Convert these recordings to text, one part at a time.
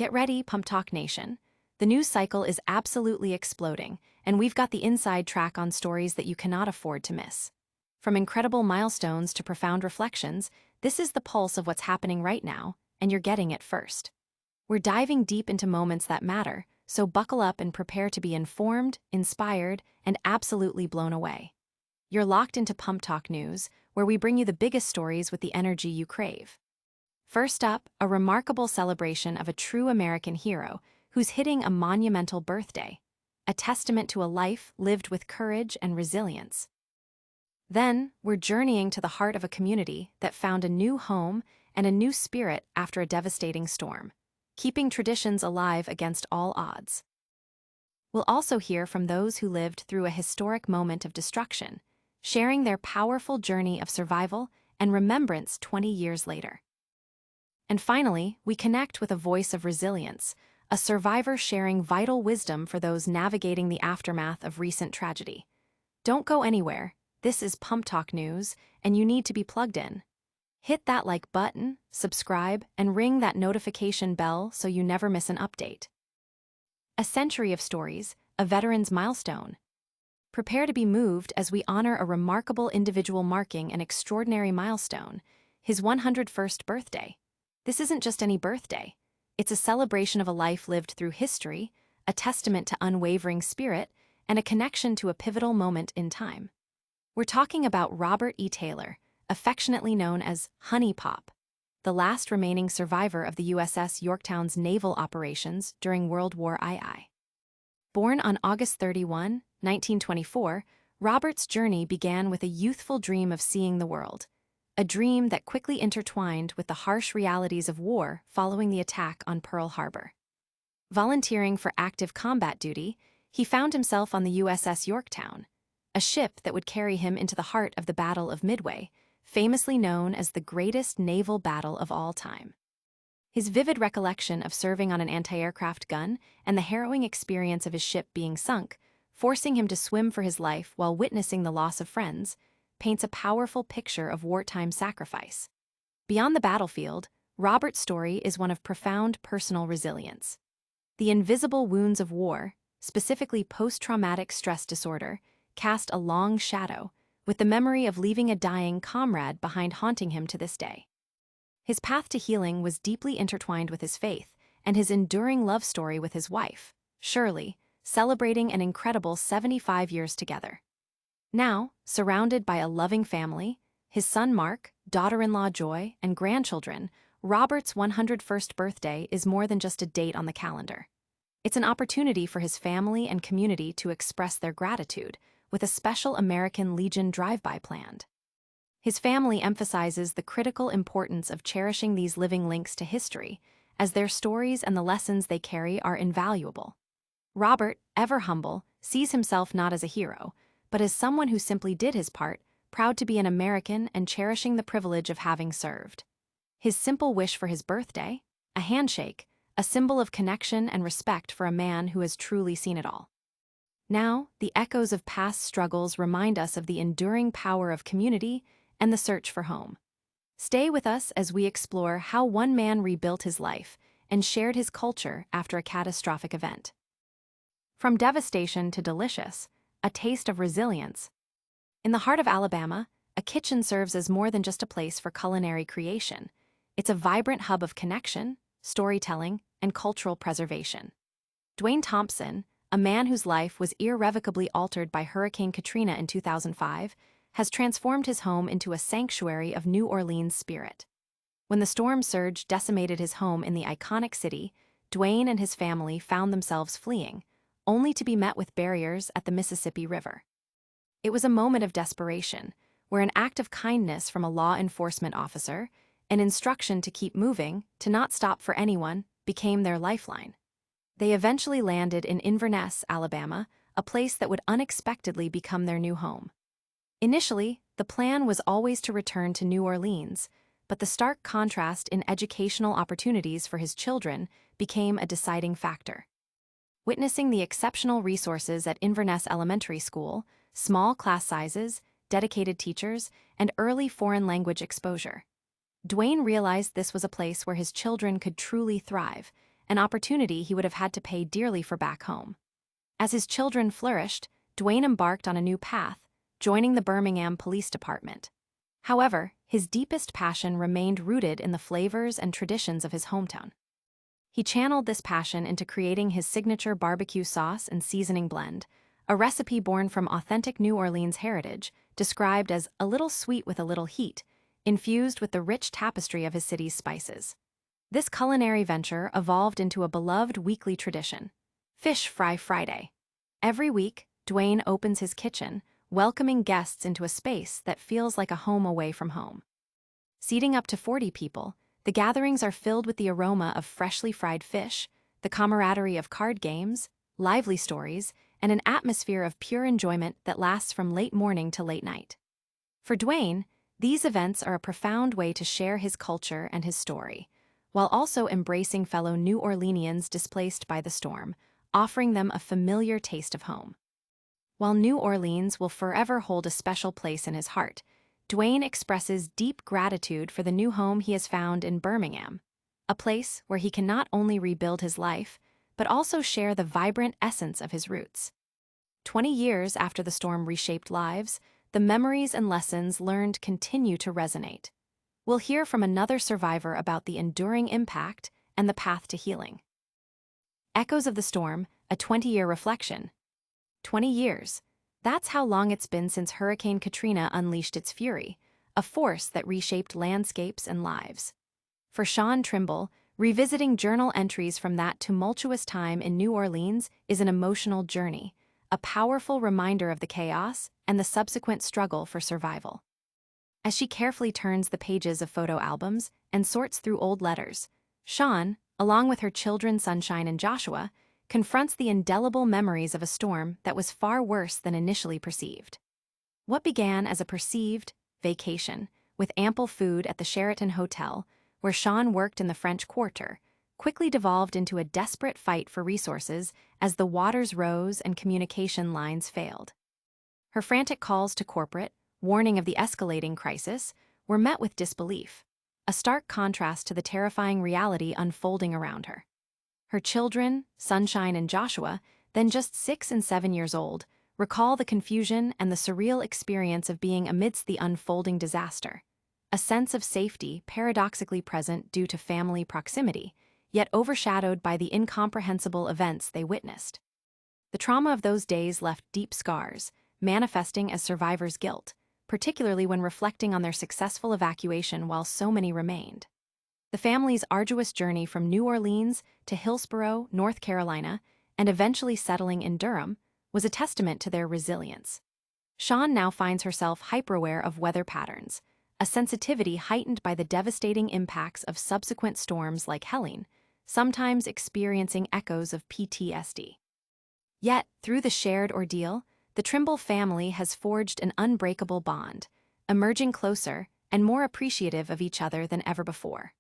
Get ready, PumpTalk Nation. The news cycle is absolutely exploding, and we've got the inside track on stories that you cannot afford to miss. From incredible milestones to profound reflections, this is the pulse of what's happening right now, and you're getting it first. We're diving deep into moments that matter, so buckle up and prepare to be informed, inspired, and absolutely blown away. You're locked into PumpTalk News, where we bring you the biggest stories with the energy you crave. First up, a remarkable celebration of a true American hero who's hitting a monumental birthday, a testament to a life lived with courage and resilience. Then, we're journeying to the heart of a community that found a new home and a new spirit after a devastating storm, keeping traditions alive against all odds. We'll also hear from those who lived through a historic moment of destruction, sharing their powerful journey of survival and remembrance 20 years later. And finally, we connect with a voice of resilience, a survivor sharing vital wisdom for those navigating the aftermath of recent tragedy. Don't go anywhere. This is PumpTalk News, and you need to be plugged in. Hit that like button, subscribe, and ring that notification bell so you never miss an update. A century of stories, a veteran's milestone. Prepare to be moved as we honor a remarkable individual marking an extraordinary milestone, his 101st birthday. This isn't just any birthday. It's a celebration of a life lived through history, a testament to unwavering spirit, and a connection to a pivotal moment in time. We're talking about Robert E. Taylor, affectionately known as Honey Pop, the last remaining survivor of the U.S.S. Yorktown's naval operations during World War II. Born on August 31, 1924, Robert's journey began with a youthful dream of seeing the world, a dream that quickly intertwined with the harsh realities of war following the attack on Pearl Harbor. Volunteering for active combat duty, he found himself on the U.S.S. Yorktown, a ship that would carry him into the heart of the Battle of Midway, famously known as the greatest naval battle of all time. His vivid recollection of serving on an anti-aircraft gun and the harrowing experience of his ship being sunk, forcing him to swim for his life while witnessing the loss of friends, paints a powerful picture of wartime sacrifice. Beyond the battlefield, Robert's story is one of profound personal resilience. The invisible wounds of war, specifically post-traumatic stress disorder, cast a long shadow, with the memory of leaving a dying comrade behind haunting him to this day. His path to healing was deeply intertwined with his faith and his enduring love story with his wife, Shirley, celebrating an incredible 75 years together. Now, surrounded by a loving family, his son Mark, daughter-in-law Joy, and grandchildren, Robert's 101st birthday is more than just a date on the calendar. It's an opportunity for his family and community to express their gratitude, with a special American Legion drive-by planned. His family emphasizes the critical importance of cherishing these living links to history, as their stories and the lessons they carry are invaluable. Robert, ever humble, sees himself not as a hero, but as someone who simply did his part, proud to be an American and cherishing the privilege of having served. His simple wish for his birthday? A handshake, a symbol of connection and respect for a man who has truly seen it all. Now, the echoes of past struggles remind us of the enduring power of community and the search for home. Stay with us as we explore how one man rebuilt his life and shared his culture after a catastrophic event. From devastation to delicious, a taste of resilience. In the heart of Alabama, a kitchen serves as more than just a place for culinary creation. It's a vibrant hub of connection, storytelling, and cultural preservation. Dwayne Thompson, a man whose life was irrevocably altered by Hurricane Katrina in 2005, has transformed his home into a sanctuary of New Orleans spirit. When the storm surge decimated his home in the iconic city, Dwayne and his family found themselves fleeing, only to be met with barriers at the Mississippi River. It was a moment of desperation, where an act of kindness from a law enforcement officer, an instruction to keep moving, to not stop for anyone, became their lifeline. They eventually landed in Inverness, Alabama, a place that would unexpectedly become their new home. Initially, the plan was always to return to New Orleans, but the stark contrast in educational opportunities for his children became a deciding factor. Witnessing the exceptional resources at Inverness Elementary School, small class sizes, dedicated teachers, and early foreign language exposure, Dwayne realized this was a place where his children could truly thrive, an opportunity he would have had to pay dearly for back home. As his children flourished, Dwayne embarked on a new path, joining the Birmingham Police Department. However, his deepest passion remained rooted in the flavors and traditions of his hometown. He channeled this passion into creating his signature barbecue sauce and seasoning blend, a recipe born from authentic New Orleans heritage, described as a little sweet with a little heat, infused with the rich tapestry of his city's spices. This culinary venture evolved into a beloved weekly tradition, Fish Fry Friday. Every week, Dwayne opens his kitchen, welcoming guests into a space that feels like a home away from home. Seating up to 40 people, the gatherings are filled with the aroma of freshly fried fish, the camaraderie of card games, lively stories, and an atmosphere of pure enjoyment that lasts from late morning to late night. For Dwayne, these events are a profound way to share his culture and his story, while also embracing fellow New Orleanians displaced by the storm, offering them a familiar taste of home. While New Orleans will forever hold a special place in his heart, Dwayne expresses deep gratitude for the new home he has found in Birmingham, a place where he can not only rebuild his life, but also share the vibrant essence of his roots. 20 years after the storm reshaped lives, the memories and lessons learned continue to resonate. We'll hear from another survivor about the enduring impact and the path to healing. Echoes of the Storm, a 20-year reflection. 20 years. That's how long it's been since Hurricane Katrina unleashed its fury, a force that reshaped landscapes and lives. For Shawn Trimble, revisiting journal entries from that tumultuous time in New Orleans is an emotional journey, a powerful reminder of the chaos and the subsequent struggle for survival. As she carefully turns the pages of photo albums and sorts through old letters, Shawn, along with her children Sunshine and Joshua, confronts the indelible memories of a storm that was far worse than initially perceived. What began as a perceived vacation, with ample food at the Sheraton Hotel, where Shawn worked in the French Quarter, quickly devolved into a desperate fight for resources as the waters rose and communication lines failed. Her frantic calls to corporate, warning of the escalating crisis, were met with disbelief, a stark contrast to the terrifying reality unfolding around her. Her children, Sunshine and Joshua, then just 6 and 7 years old, recall the confusion and the surreal experience of being amidst the unfolding disaster, a sense of safety paradoxically present due to family proximity, yet overshadowed by the incomprehensible events they witnessed. The trauma of those days left deep scars, manifesting as survivors' guilt, particularly when reflecting on their successful evacuation while so many remained. The family's arduous journey from New Orleans to Hillsborough, North Carolina, and eventually settling in Durham, was a testament to their resilience. Shawn now finds herself hyper-aware of weather patterns, a sensitivity heightened by the devastating impacts of subsequent storms like Helene, sometimes experiencing echoes of PTSD. Yet, through the shared ordeal, the Trimble family has forged an unbreakable bond, emerging closer and more appreciative of each other than ever before.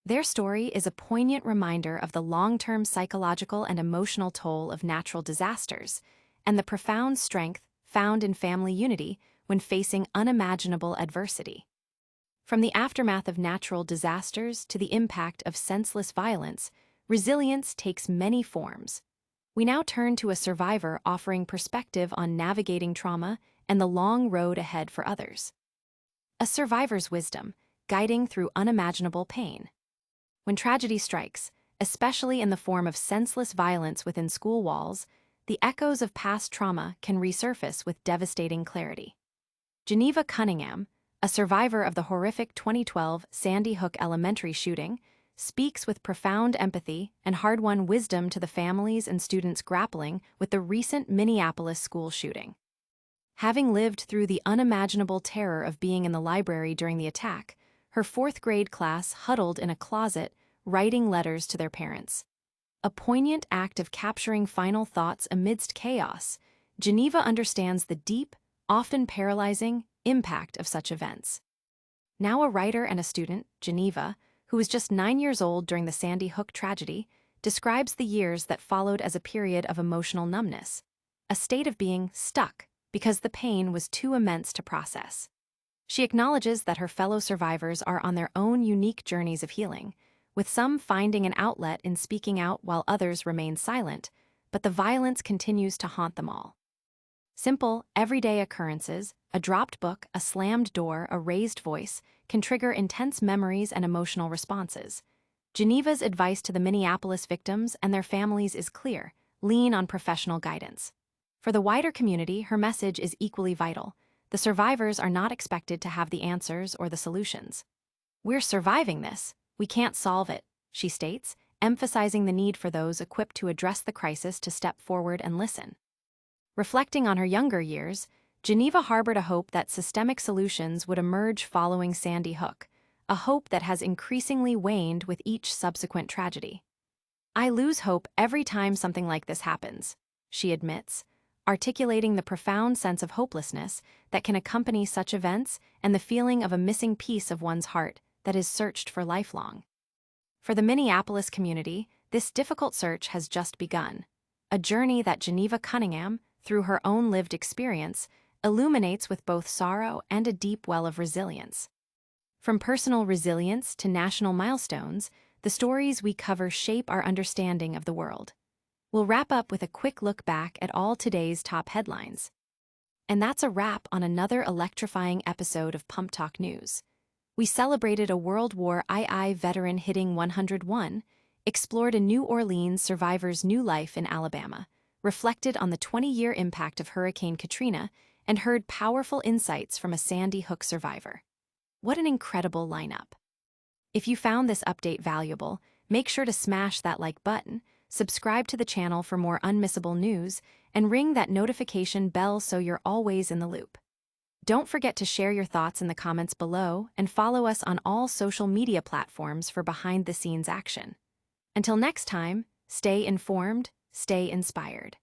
Their story is a poignant reminder of the long-term psychological and emotional toll of natural disasters and the profound strength found in family unity when facing unimaginable adversity. From the aftermath of natural disasters to the impact of senseless violence, resilience takes many forms. We now turn to a survivor offering perspective on navigating trauma and the long road ahead for others. A survivor's wisdom, guiding through unimaginable pain. When tragedy strikes, especially in the form of senseless violence within school walls, the echoes of past trauma can resurface with devastating clarity. Geneva Cunningham, a survivor of the horrific 2012 Sandy Hook Elementary shooting, speaks with profound empathy and hard-won wisdom to the families and students grappling with the recent Minneapolis school shooting. Having lived through the unimaginable terror of being in the library during the attack, her 4th grade class huddled in a closet, writing letters to their parents. A poignant act of capturing final thoughts amidst chaos, Geneva understands the deep, often paralyzing, impact of such events. Now a writer and a student, Geneva, who was just 9 years old during the Sandy Hook tragedy, describes the years that followed as a period of emotional numbness, a state of being stuck because the pain was too immense to process. She acknowledges that her fellow survivors are on their own unique journeys of healing, with some finding an outlet in speaking out while others remain silent, but the violence continues to haunt them all. Simple, everyday occurrences, a dropped book, a slammed door, a raised voice, can trigger intense memories and emotional responses. Geneva's advice to the Minneapolis victims and their families is clear: lean on professional guidance. For the wider community, her message is equally vital. The survivors are not expected to have the answers or the solutions. "We're surviving this. We can't solve it," she states, emphasizing the need for those equipped to address the crisis to step forward and listen. Reflecting on her younger years, Geneva harbored a hope that systemic solutions would emerge following Sandy Hook, a hope that has increasingly waned with each subsequent tragedy. "I lose hope every time something like this happens," she admits, articulating the profound sense of hopelessness that can accompany such events and the feeling of a missing piece of one's heart that is searched for lifelong. For the Minneapolis community, this difficult search has just begun, a journey that Geneva Cunningham, through her own lived experience, illuminates with both sorrow and a deep well of resilience. From personal resilience to national milestones, the stories we cover shape our understanding of the world. We'll wrap up with a quick look back at all today's top headlines. And that's a wrap on another electrifying episode of PumpTalk News. We celebrated a World War II veteran hitting 101, explored a New Orleans survivor's new life in Alabama, reflected on the 20-year impact of Hurricane Katrina, and heard powerful insights from a Sandy Hook survivor. What an incredible lineup! If you found this update valuable, make sure to smash that like button, subscribe to the channel for more unmissable news, and ring that notification bell so you're always in the loop. Don't forget to share your thoughts in the comments below and follow us on all social media platforms for behind-the-scenes action. Until next time, stay informed, stay inspired.